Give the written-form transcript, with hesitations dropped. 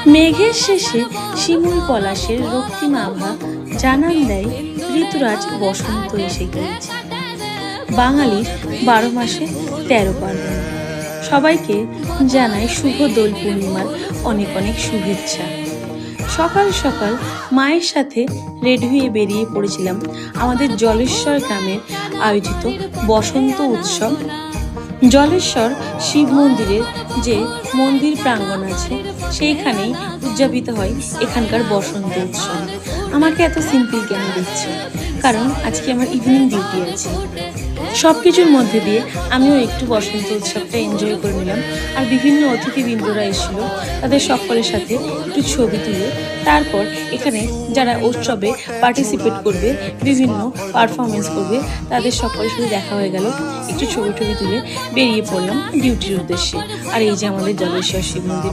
মেঘের শেষে শিমুল পলাশের রক্তিম আভা জানান দেয় ঋতুরাজ বসন্ত এসে গিয়েছে। বাঙালির 12 মাসে 13 পার্বণ। সবাইকে জানাই শুভ দোল পূর্ণিমার অনেক অনেক শুভেচ্ছা। সকাল সকাল মায়ের সাথে রেডি হয়ে বেরিয়ে পড়েছিলাম আমাদের জলেশ্বর গ্রামের আয়োজিত বসন্ত উৎসব। জলেশ্বর শিব মন্দিরের যে মন্দির প্রাঙ্গণ আছে সেইখানেই উদযাপিত হয় এখানকার বসন্ত উৎসব। আমাকে এত সিম্পল কেন দেখছে? কারণ আজকে আমার ইভিনিং ডিউটি আছে। সব কিছুর মধ্যে দিয়ে আমিও একটু বসন্ত উৎসবটা এনজয় করে নিলাম। আর বিভিন্ন অতিথিবৃন্দরা এসেছিল, তাদের সকলের সাথে একটু ছবি তুলে তারপর এখানে যারা উৎসবে পার্টিসিপেট করবে, বিভিন্ন পারফরমেন্স করবে, তাদের সকলের সাথে দেখা হয়ে গেল। একটু ছবি তুলে বেরিয়ে পড়লাম ডিউটির উদ্দেশ্যে। আর এই যে আমাদের জলেশ্বর শিব মন্দির।